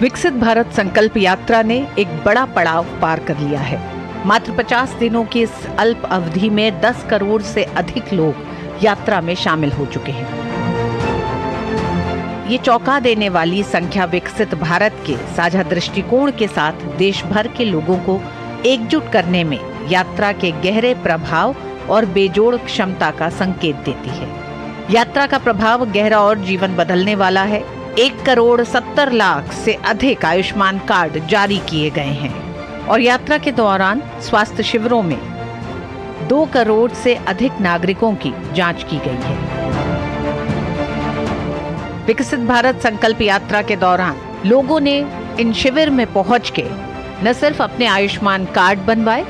विकसित भारत संकल्प यात्रा ने एक बड़ा पड़ाव पार कर लिया है। मात्र 50 दिनों की इस अल्प अवधि में 10 करोड़ से अधिक लोग यात्रा में शामिल हो चुके हैं। ये चौंका देने वाली संख्या विकसित भारत के साझा दृष्टिकोण के साथ देश भर के लोगों को एकजुट करने में यात्रा के गहरे प्रभाव और बेजोड़ क्षमता का संकेत देती है। यात्रा का प्रभाव गहरा और जीवन बदलने वाला है। 1,70,00,000 से अधिक आयुष्मान कार्ड जारी किए गए हैं और यात्रा के दौरान स्वास्थ्य शिविरों में 2 करोड़ से अधिक नागरिकों की जांच की गई है। विकसित भारत संकल्प यात्रा के दौरान लोगों ने इन शिविर में पहुंच के न सिर्फ अपने आयुष्मान कार्ड बनवाए,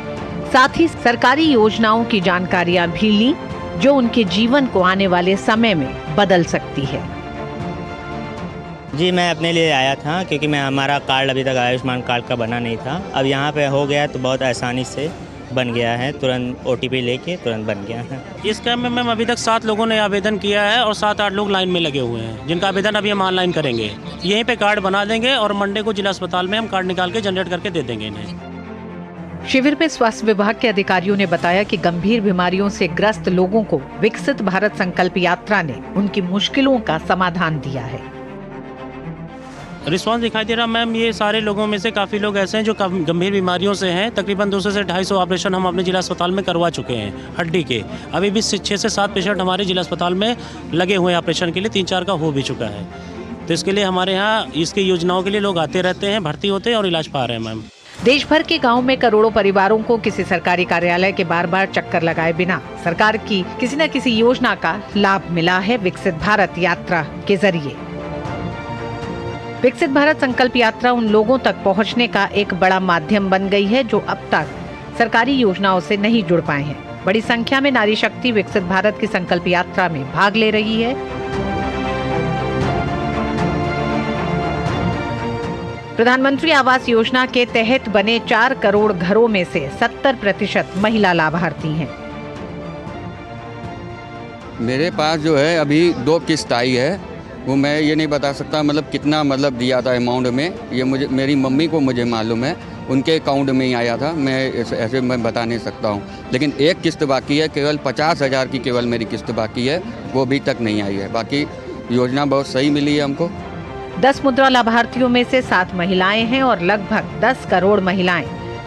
साथ ही सरकारी योजनाओं की जानकारियां भी ली जो उनके जीवन को आने वाले समय में बदल सकती है। जी, मैं अपने लिए आया था क्योंकि हमारा कार्ड अभी तक आयुष्मान कार्ड का बना नहीं था। अब यहाँ पे हो गया तो बहुत आसानी से बन गया है, तुरंत OTP लेके तुरंत बन गया है। इस कैंप में मैम अभी तक 7 लोगों ने आवेदन किया है और 7-8 लोग लाइन में लगे हुए हैं, जिनका आवेदन अभी हम ऑनलाइन करेंगे। यहीं पे कार्ड बना देंगे और मंडे को जिला अस्पताल में हम कार्ड निकाल के जनरेट करके दे देंगे इन्हें। शिविर में स्वास्थ्य विभाग के अधिकारियों ने बताया कि गंभीर बीमारियों से ग्रस्त लोगों को विकसित भारत संकल्प यात्रा ने उनकी मुश्किलों का समाधान दिया है। रिस्पांस दिखाई दे रहा मैम, ये सारे लोगों में से काफ़ी लोग ऐसे हैं जो गंभीर बीमारियों से हैं। तकरीबन 200 से 250 ऑपरेशन हम अपने जिला अस्पताल में करवा चुके हैं हड्डी के। अभी भी 6 से 7 पेशेंट हमारे जिला अस्पताल में लगे हुए हैं ऑपरेशन के लिए, 3-4 का हो भी चुका है। तो इसके लिए हमारे यहाँ इसकी योजनाओं के लिए लोग आते रहते हैं, भर्ती होते हैं और इलाज पा रहे हैं मैम। देश भर के गांव में करोड़ों परिवारों को किसी सरकारी कार्यालय के बार चक्कर लगाए बिना सरकार की किसी न किसी योजना का लाभ मिला है विकसित भारत यात्रा के जरिए। विकसित भारत संकल्प यात्रा उन लोगों तक पहुंचने का एक बड़ा माध्यम बन गई है जो अब तक सरकारी योजनाओं से नहीं जुड़ पाए हैं। बड़ी संख्या में नारी शक्ति विकसित भारत की संकल्प यात्रा में भाग ले रही है। प्रधानमंत्री आवास योजना के तहत बने 4 करोड़ घरों में से 70% महिला लाभार्थी हैं। मेरे पास जो है अभी 2 किस्त आई है, वो मैं ये नहीं बता सकता मतलब कितना दिया था अमाउंट में। ये मेरी मम्मी को मुझे मालूम है, उनके अकाउंट में ही आया था। मैं ऐसे मैं बता नहीं सकता हूँ। लेकिन एक किस्त बाकी है, केवल 50,000 की केवल मेरी किस्त बाकी है, वो अभी तक नहीं आई है। बाकी योजना बहुत सही मिली है हमको। 10 मुद्रा लाभार्थियों में से 7 महिलाएं हैं और लगभग 10 करोड़ महिलाएं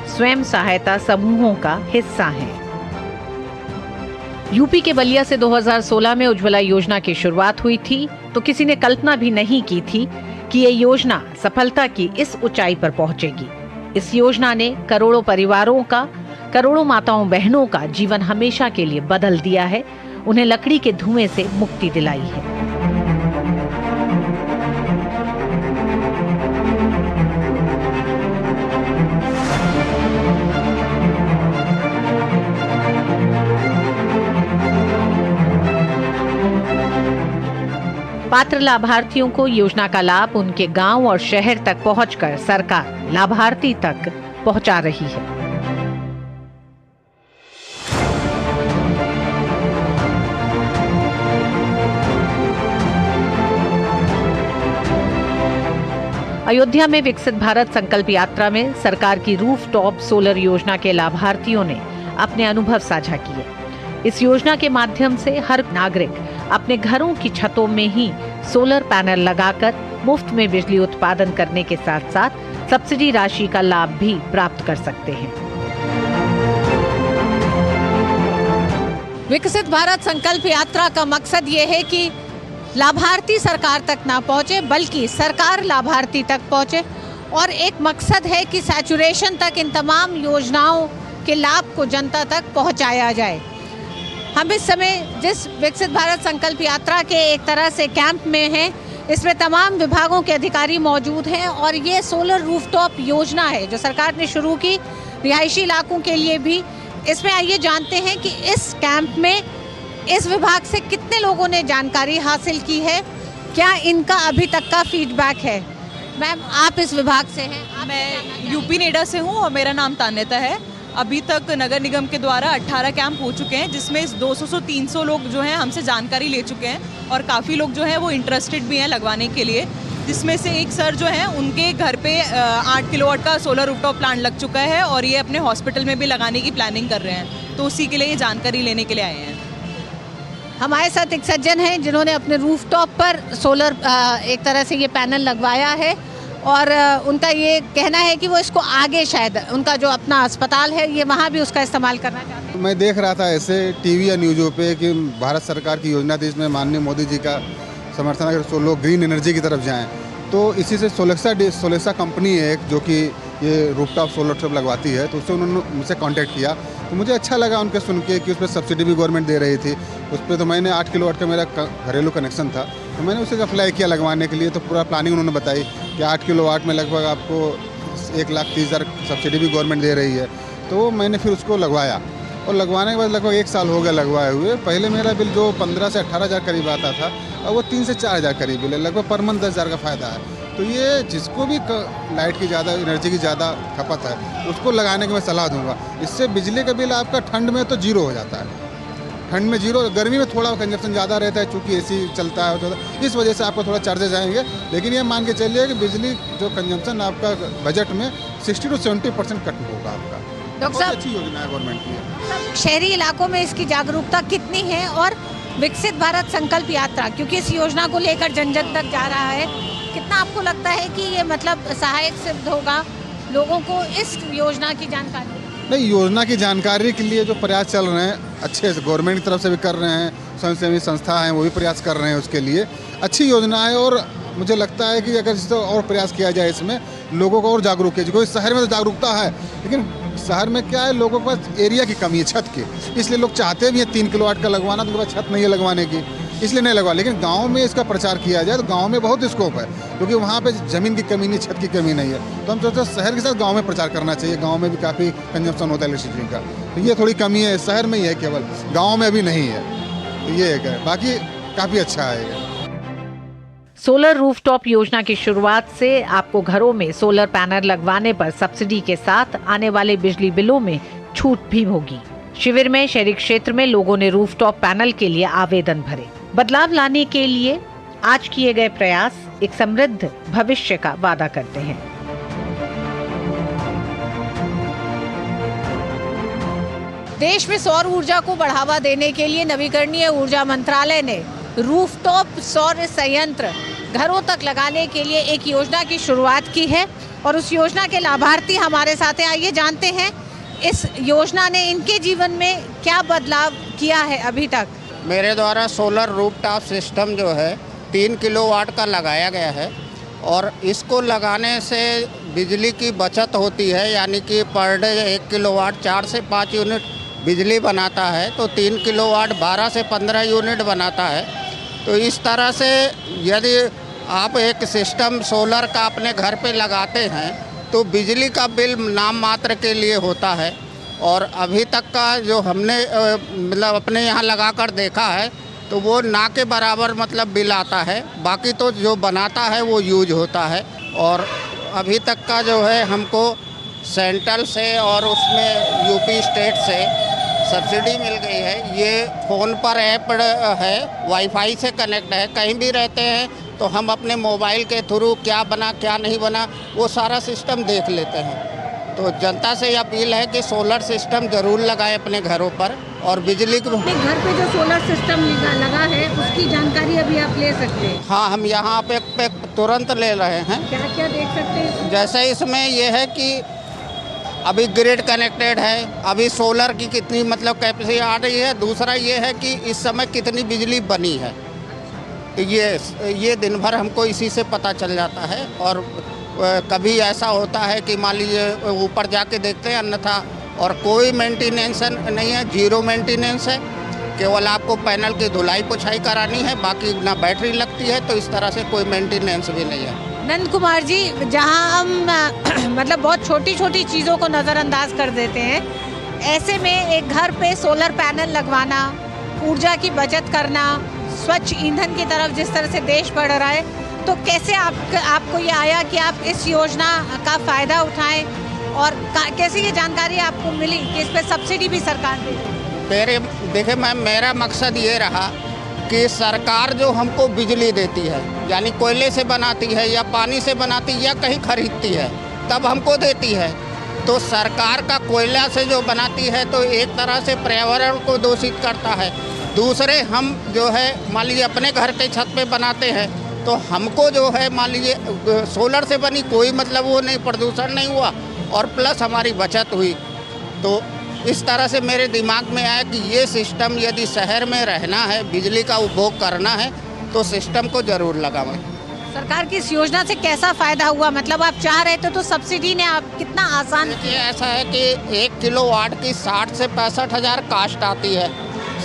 स्वयं सहायता समूहों का हिस्सा हैं। यूपी के बलिया से 2016 में उज्ज्वला योजना की शुरुआत हुई थी, तो किसी ने कल्पना भी नहीं की थी कि ये योजना सफलता की इस ऊंचाई पर पहुंचेगी। इस योजना ने करोड़ों परिवारों का, करोड़ों माताओं बहनों का जीवन हमेशा के लिए बदल दिया है, उन्हें लकड़ी के धुएं से मुक्ति दिलाई है। पात्र लाभार्थियों को योजना का लाभ उनके गांव और शहर तक पहुंचकर सरकार लाभार्थी तक पहुंचा रही है। अयोध्या में विकसित भारत संकल्प यात्रा में सरकार की रूफटॉप सोलर योजना के लाभार्थियों ने अपने अनुभव साझा किए। इस योजना के माध्यम से हर नागरिक अपने घरों की छतों में ही सोलर पैनल लगाकर मुफ्त में बिजली उत्पादन करने के साथ साथ सब्सिडी राशि का लाभ भी प्राप्त कर सकते हैं। विकसित भारत संकल्प यात्रा का मकसद ये है कि लाभार्थी सरकार तक ना पहुंचे, बल्कि सरकार लाभार्थी तक पहुंचे। और एक मकसद है कि सैचुरेशन तक इन तमाम योजनाओं के लाभ को जनता तक पहुंचाया जाए। हम इस समय जिस विकसित भारत संकल्प यात्रा के एक तरह से कैंप में हैं, इसमें तमाम विभागों के अधिकारी मौजूद हैं और ये सोलर रूफटॉप योजना है जो सरकार ने शुरू की रिहायशी इलाकों के लिए भी। इसमें आइए जानते हैं कि इस कैंप में इस विभाग से कितने लोगों ने जानकारी हासिल की है, क्या इनका अभी तक का फीडबैक है। मैम, आप इस विभाग से हैं? मैं यूपी नेडा से हूँ और मेरा नाम तान्यता है। अभी तक नगर निगम के द्वारा 18 कैंप हो चुके हैं, जिसमें 200 से 300 लोग जो हैं हमसे जानकारी ले चुके हैं और काफ़ी लोग जो हैं वो इंटरेस्टेड भी हैं लगवाने के लिए। जिसमें से एक सर जो हैं उनके घर पे 8 किलोवाट का सोलर रूफटॉप प्लांट लग चुका है और ये अपने हॉस्पिटल में भी लगाने की प्लानिंग कर रहे हैं, तो उसी के लिए ये जानकारी लेने के लिए आए हैं। हमारे साथ एक सज्जन हैं जिन्होंने अपने रूफटॉप पर सोलर एक तरह से ये पैनल लगवाया है और उनका ये कहना है कि वो इसको आगे शायद उनका जो अपना अस्पताल है ये वहाँ भी उसका इस्तेमाल करना चाहते हैं। मैं देख रहा था ऐसे टीवी या न्यूज़ों पे कि भारत सरकार की योजना थी, इसमें माननीय मोदी जी का समर्थन अगर लोग ग्रीन एनर्जी की तरफ जाएं, तो इसी से सोलेक्सा कंपनी है एक जो कि ये रूफटॉप सोलर ट्रप लगवाती है, तो उससे उन्होंने मुझसे कांटेक्ट किया तो मुझे अच्छा लगा उनके सुन के कि उस पर सब्सिडी भी गवर्नमेंट दे रही थी। उस पर तो मैंने 8 किलोवाट का मेरा घरेलू कनेक्शन था, तो मैंने उसे अप्लाई किया लगवाने के लिए। तो पूरा प्लानिंग उन्होंने बताई कि 8 किलोवाट में लगभग आपको 1,30,000 सब्सिडी भी गवर्नमेंट दे रही है। तो मैंने फिर उसको लगवाया और लगवाने के बाद लगभग 1 साल हो गया लगवाए हुए। पहले मेरा बिल जो 15 से 18,000 करीब आता था, अब वो 3 से 4,000 करीब बिल है, लगभग पर मंथ 10,000 का फ़ायदा है। तो ये जिसको भी लाइट की ज़्यादा एनर्जी की ज़्यादा खपत है उसको लगाने की मैं सलाह दूंगा। इससे बिजली का बिल आपका ठंड में तो जीरो हो जाता है, ठंड में जीरो, गर्मी में थोड़ा कंजप्शन ज़्यादा रहता है चूँकि एसी चलता है, तो इस वजह से आपको थोड़ा चार्जेस आएंगे। लेकिन ये मान के चलिए कि बिजली जो कंजप्शन आपका बजट में 60 to 70% कट होगा आपका। डॉक्टर साहब, अच्छी योजना है गवर्नमेंट की। शहरी इलाकों में इसकी जागरूकता कितनी है और विकसित भारत संकल्प यात्रा, क्योंकि इस योजना को लेकर जन जन तक जा रहा है, कितना आपको लगता है कि ये मतलब सहायक सिद्ध होगा लोगों को इस योजना की जानकारी? नहीं, योजना की जानकारी के लिए जो प्रयास चल रहे हैं अच्छे से गवर्नमेंट की तरफ से भी कर रहे हैं, स्वयंसेवी संस्था हैं वो भी प्रयास कर रहे हैं, उसके लिए अच्छी योजना है। और मुझे लगता है कि अगर इससे और प्रयास किया जाए, इसमें लोगों को और जागरूक किया जाए। शहर में तो जागरूकता है, लेकिन शहर में क्या है, लोगों के पास एरिया की कमी है, छत की, इसलिए लोग चाहते भी हैं 3 किलोवाट का लगवाना, तो उनके पास छत नहीं है लगवाने की, इसलिए नहीं लगवा। लेकिन गांव में इसका प्रचार किया जाए तो गांव में बहुत स्कोप है, क्योंकि वहाँ पे ज़मीन की कमी नहीं, छत की कमी नहीं है। तो हम सोचते हैं शहर के साथ गांव में प्रचार करना चाहिए। गांव में भी काफ़ी कंजप्शन होता है इलेक्ट्रिसिटी का, तो ये थोड़ी कमी है, शहर में ही है, केवल गाँव में अभी नहीं है। तो ये एक है, बाकी काफ़ी अच्छा है। सोलर रूफटॉप योजना की शुरुआत से आपको घरों में सोलर पैनल लगवाने पर सब्सिडी के साथ आने वाले बिजली बिलों में छूट भी होगी। शिविर में शहरी क्षेत्र में लोगों ने रूफटॉप पैनल के लिए आवेदन भरे। बदलाव लाने के लिए आज किए गए प्रयास एक समृद्ध भविष्य का वादा करते हैं। देश में सौर ऊर्जा को बढ़ावा देने के लिए नवीकरणीय ऊर्जा मंत्रालय ने रूफटॉप सौर संयंत्र घरों तक लगाने के लिए एक योजना की शुरुआत की है और उस योजना के लाभार्थी हमारे साथ हैं। आइए जानते हैं इस योजना ने इनके जीवन में क्या बदलाव किया है अभी तक। मेरे द्वारा सोलर रूफटॉप सिस्टम जो है 3 किलोवाट का लगाया गया है और इसको लगाने से बिजली की बचत होती है, यानी कि पर डे 1 किलोवाट 4 से 5 यूनिट बिजली बनाता है, तो 3 किलोवाट 12 से 15 यूनिट बनाता है। तो इस तरह से यदि आप एक सिस्टम सोलर का अपने घर पे लगाते हैं तो बिजली का बिल नाम मात्र के लिए होता है। और अभी तक का जो हमने मतलब अपने यहाँ लगाकर देखा है तो वो ना के बराबर मतलब बिल आता है, बाकी तो जो बनाता है वो यूज होता है। और अभी तक का जो है हमको सेंट्रल से और उसमें यूपी स्टेट से सब्सिडी मिल गई है। ये फ़ोन पर ऐप है, वाईफाई से कनेक्ट है, कहीं भी रहते हैं तो हम अपने मोबाइल के थ्रू क्या बना क्या नहीं बना वो सारा सिस्टम देख लेते हैं। तो जनता से ये अपील है कि सोलर सिस्टम ज़रूर लगाएं अपने घरों पर और बिजली को अपने घर पे जो सोलर सिस्टम लगा है उसकी जानकारी अभी आप ले सकते हैं। हाँ, हम यहाँ पे तुरंत ले रहे हैं। क्या क्या देख सकते हैं? जैसे इसमें ये है कि अभी ग्रिड कनेक्टेड है, अभी सोलर की कितनी मतलब कैपेसिटी आ रही है, दूसरा ये है कि इस समय कितनी बिजली बनी है, तो ये दिन भर हमको इसी से पता चल जाता है। और कभी ऐसा होता है कि मान लीजिए ऊपर जाके देखते हैं, अन्यथा और कोई मेंटेनेंस नहीं है, जीरो मेंटेनेंस है, केवल आपको पैनल की धुलाई पुछाई करानी है, बाकी ना बैटरी लगती है, तो इस तरह से कोई मेंटेनेंस भी नहीं है। नंद कुमार जी, जहां हम मतलब बहुत छोटी छोटी चीज़ों को नज़रअंदाज कर देते हैं, ऐसे में एक घर पे सोलर पैनल लगवाना, ऊर्जा की बचत करना, स्वच्छ ईंधन की तरफ जिस तरह से देश बढ़ रहा है, तो कैसे आपको ये आया कि आप इस योजना का फ़ायदा उठाएं और कैसे ये जानकारी आपको मिली कि इस पर सब्सिडी भी सरकार दे रही है? देखिए मैम, मेरा मकसद ये रहा कि सरकार जो हमको बिजली देती है, यानी कोयले से बनाती है या पानी से बनाती है या कहीं खरीदती है, तब हमको देती है। तो सरकार का कोयला से जो बनाती है तो एक तरह से पर्यावरण को दूषित करता है। दूसरे हम जो है मान लीजिए अपने घर के छत पे बनाते हैं, तो हमको जो है मान लीजिए सोलर से बनी कोई मतलब वो नहीं, प्रदूषण नहीं हुआ और प्लस हमारी बचत हुई। तो इस तरह से मेरे दिमाग में आया कि ये सिस्टम यदि शहर में रहना है, बिजली का उपभोग करना है, तो सिस्टम को ज़रूर लगाएं। सरकार की इस योजना से कैसा फायदा हुआ? मतलब आप चाह रहे थे तो सब्सिडी ने आप कितना आसान देखिए, ऐसा है कि 1 किलोवाट की 60 से 65 हज़ार कास्ट आती है।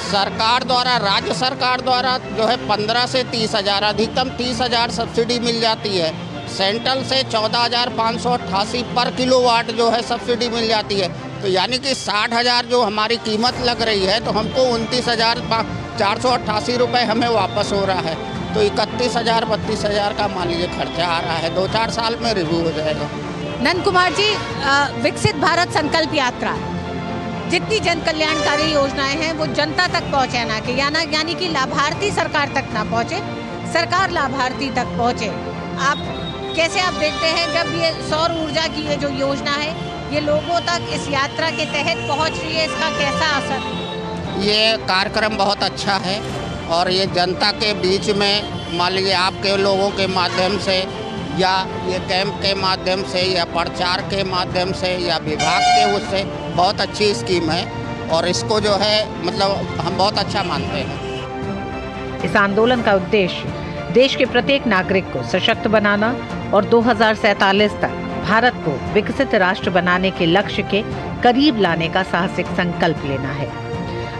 सरकार द्वारा, राज्य सरकार द्वारा जो है 15 से 30 हज़ार, अधिकतम 30 हज़ार सब्सिडी मिल जाती है। सेंट्रल से 14,588 पर किलोवाट जो है सब्सिडी मिल जाती है। तो यानी कि 60 हज़ार जो हमारी कीमत लग रही है, तो हमको 29,488 रुपये हमें वापस हो रहा है। तो 31,000 32,000 का मान लीजिए खर्चा आ रहा है। 2-4 साल में रिव्यू हो जाएगा। नंद कुमार जी, विकसित भारत संकल्प यात्रा, जितनी जन कल्याणकारी योजनाएं हैं वो जनता तक पहुँचे ना कि यानी कि लाभार्थी सरकार तक ना पहुँचे, सरकार लाभार्थी तक पहुँचे। कैसे आप देखते हैं जब ये सौर ऊर्जा की ये जो योजना है ये लोगों तक इस यात्रा के तहत पहुँच रही है, इसका कैसा असर? ये कार्यक्रम बहुत अच्छा है और ये जनता के बीच में मान लीजिए आपके लोगों के माध्यम से या ये कैंप के माध्यम से या प्रचार के माध्यम से या विभाग के उससे बहुत अच्छी स्कीम है और इसको जो है मतलब हम बहुत अच्छा मानते हैं। इस आंदोलन का उद्देश्य देश के प्रत्येक नागरिक को सशक्त बनाना और 2047 तक भारत को विकसित राष्ट्र बनाने के लक्ष्य के करीब लाने का साहसिक संकल्प लेना है।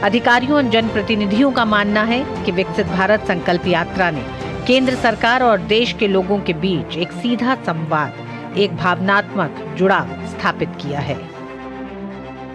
अधिकारियों और जनप्रतिनिधियों का मानना है कि विकसित भारत संकल्प यात्रा ने केंद्र सरकार और देश के लोगों के बीच एक सीधा संवाद, एक भावनात्मक जुड़ाव स्थापित किया है।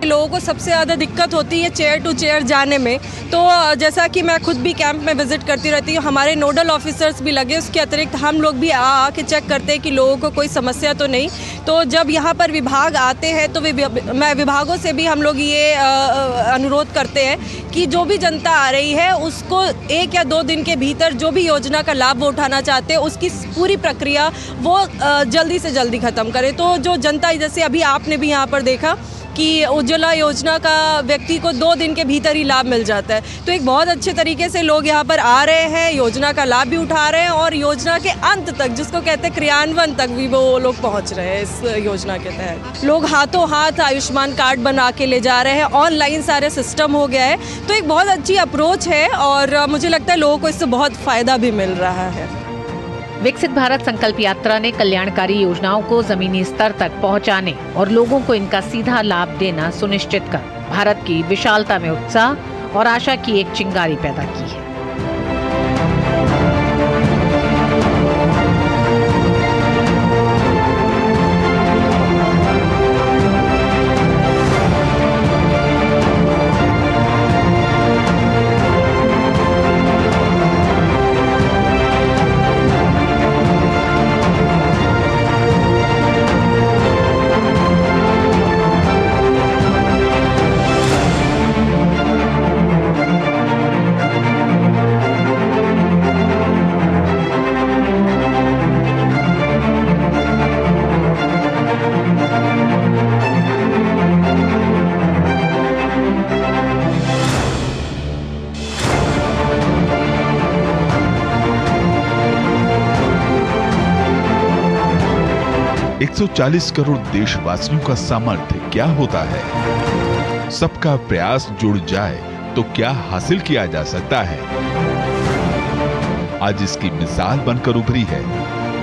लोगों को सबसे ज़्यादा दिक्कत होती है चेयर टू चेयर जाने में। तो जैसा कि मैं खुद भी कैंप में विज़िट करती रहती हूँ, हमारे नोडल ऑफिसर्स भी लगे, उसके अतिरिक्त हम लोग भी आके चेक करते हैं कि लोगों को कोई समस्या तो नहीं। तो जब यहाँ पर विभाग आते हैं तो मैं विभागों से भी हम लोग ये अनुरोध करते हैं कि जो भी जनता आ रही है उसको 1 या 2 दिन के भीतर जो भी योजना का लाभ वो उठाना चाहते हैं उसकी पूरी प्रक्रिया वो जल्दी से जल्दी ख़त्म करें। तो जो जनता, जैसे अभी आपने भी यहाँ पर देखा कि उज्ज्वला योजना का व्यक्ति को 2 दिन के भीतर ही लाभ मिल जाता है। तो एक बहुत अच्छे तरीके से लोग यहाँ पर आ रहे हैं, योजना का लाभ भी उठा रहे हैं और योजना के अंत तक, जिसको कहते हैं क्रियान्वयन तक भी वो लोग पहुँच रहे हैं। इस योजना के तहत लोग हाथों हाथ आयुष्मान कार्ड बना के ले जा रहे हैं, ऑनलाइन सारे सिस्टम हो गया है। तो एक बहुत अच्छी अप्रोच है और मुझे लगता है लोगों को इससे बहुत फ़ायदा भी मिल रहा है। विकसित भारत संकल्प यात्रा ने कल्याणकारी योजनाओं को जमीनी स्तर तक पहुंचाने और लोगों को इनका सीधा लाभ देना सुनिश्चित कर भारत की विशालता में उत्साह और आशा की एक चिंगारी पैदा की है। तो 40 करोड़ देशवासियों का सामर्थ्य क्या होता है? सबका प्रयास जुड़ जाए तो क्या हासिल किया जा सकता है? आज इसकी मिसाल बनकर उभरी है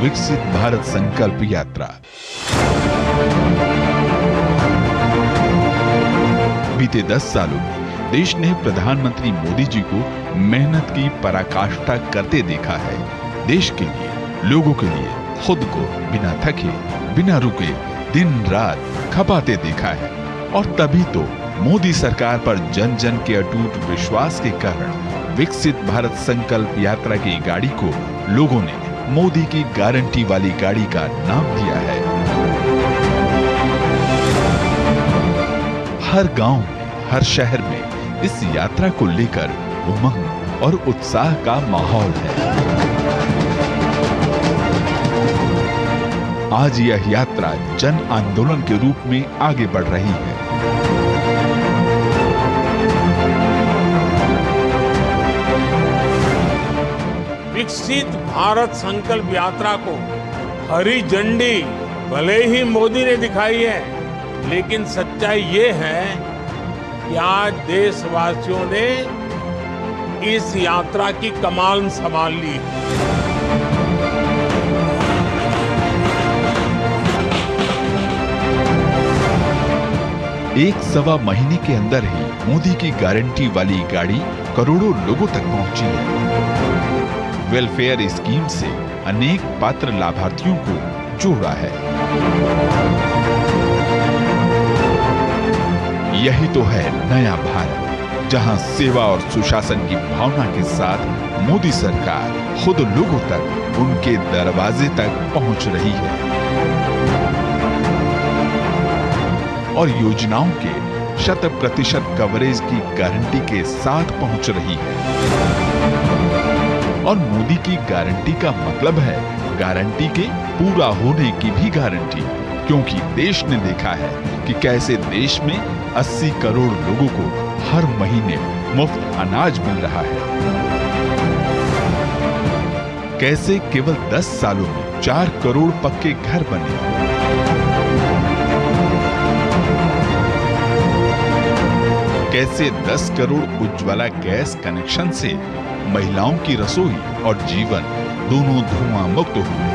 विकसित भारत संकल्प यात्रा। बीते 10 सालों में देश ने प्रधानमंत्री मोदी जी को मेहनत की पराकाष्ठा करते देखा है। देश के लिए, लोगों के लिए खुद को बिना थके, बिना रुके दिन रात खपाते देखा है। और तभी तो मोदी सरकार पर जन जन के अटूट विश्वास के कारण विकसित भारत संकल्प यात्रा की गाड़ी को लोगों ने मोदी की गारंटी वाली गाड़ी का नाम दिया है। हर गांव में, हर शहर में इस यात्रा को लेकर उमंग और उत्साह का माहौल है। आज यह यात्रा जन आंदोलन के रूप में आगे बढ़ रही है। विकसित भारत संकल्प यात्रा को हरी झंडी भले ही मोदी ने दिखाई है, लेकिन सच्चाई ये है कि आज देशवासियों ने इस यात्रा की कमान संभाल ली है। एक सवा महीने के अंदर ही मोदी की गारंटी वाली गाड़ी करोड़ों लोगों तक पहुंची है। वेलफेयर स्कीम से अनेक पात्र लाभार्थियों को जोड़ा है। यही तो है नया भारत, जहां सेवा और सुशासन की भावना के साथ मोदी सरकार खुद लोगों तक, उनके दरवाजे तक पहुंच रही है और योजनाओं के 100% कवरेज की गारंटी के साथ पहुंच रही है। और मोदी की गारंटी का मतलब है गारंटी के पूरा होने की भी गारंटी, क्योंकि देश ने देखा है कि कैसे देश में 80 करोड़ लोगों को हर महीने मुफ्त अनाज मिल रहा है। कैसे केवल 10 सालों में 4 करोड़ पक्के घर बने। कैसे 10 करोड़ उज्ज्वला गैस कनेक्शन से महिलाओं की रसोई और जीवन दोनों धुआं मुक्त हुए।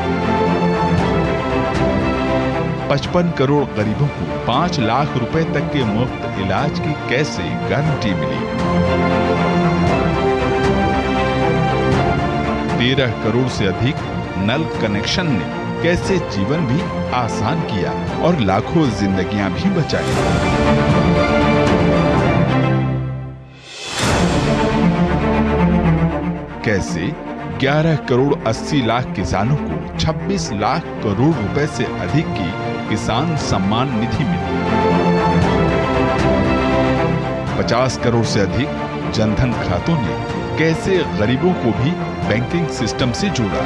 55 करोड़ गरीबों को 5 लाख रुपए तक के मुफ्त इलाज की कैसे गारंटी मिली। 13 करोड़ से अधिक नल कनेक्शन ने कैसे जीवन भी आसान किया और लाखों जिंदगियां भी बचाई। कैसे 11 करोड़ 80 लाख किसानों को 26 लाख करोड़ रुपए से अधिक की किसान सम्मान निधि मिली। 50 करोड़ से अधिक जनधन खातों ने कैसे गरीबों को भी बैंकिंग सिस्टम से जोड़ा।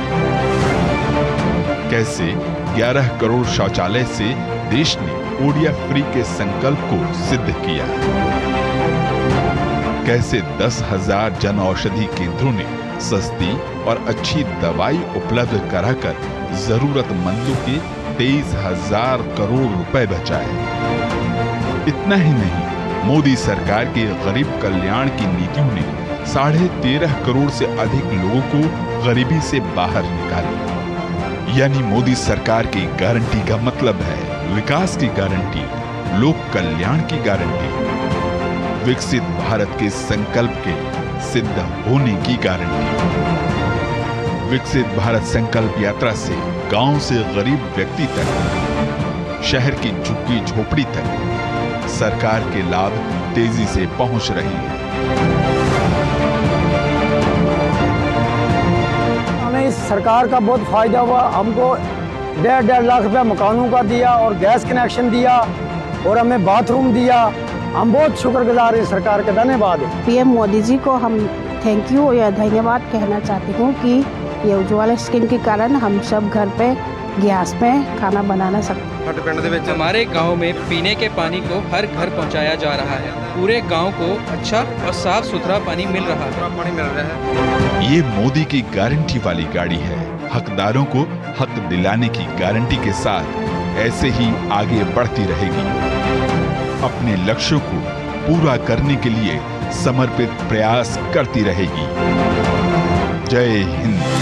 कैसे 11 करोड़ शौचालय से देश ने ओडीएफ फ्री के संकल्प को सिद्ध किया। कैसे 10,000 जन औषधि केंद्रों ने सस्ती और अच्छी दवाई उपलब्ध कराकर जरूरतमंदों के 23,000 करोड़ रुपए बचाए। इतना ही नहीं, मोदी सरकार के गरीब कल्याण की नीतियों ने 13.5 करोड़ से अधिक लोगों को गरीबी से बाहर निकाला। यानी मोदी सरकार की गारंटी का मतलब है विकास की गारंटी, लोक कल्याण की गारंटी, विकसित भारत के संकल्प के सिद्ध होने की गारंटी। विकसित भारत संकल्प यात्रा से गांव से गरीब व्यक्ति तक, शहर की झुग्गी झोपड़ी तक सरकार के लाभ तेजी से पहुंच रहे हैं। हमें इस सरकार का बहुत फायदा हुआ। हमको 1.5 लाख रुपया मकानों का दिया और गैस कनेक्शन दिया और हमें बाथरूम दिया। हम बहुत शुक्रगुजार हैं सरकार का। धन्यवाद। पीएम मोदी जी को हम थैंक यू या धन्यवाद कहना चाहती हूँ कि ये उज्ज्वला स्कीम के कारण हम सब घर पे गैस पे खाना बनाना सकते। हमारे गांव में पीने के पानी को हर घर पहुंचाया जा रहा है। पूरे गांव को अच्छा और साफ सुथरा पानी मिल रहा है। ये मोदी की गारंटी वाली गाड़ी है। हकदारों को हक दिलाने की गारंटी के साथ ऐसे ही आगे बढ़ती रहेगी। अपने लक्ष्यों को पूरा करने के लिए समर्पित प्रयास करती रहेगी। जय हिंद।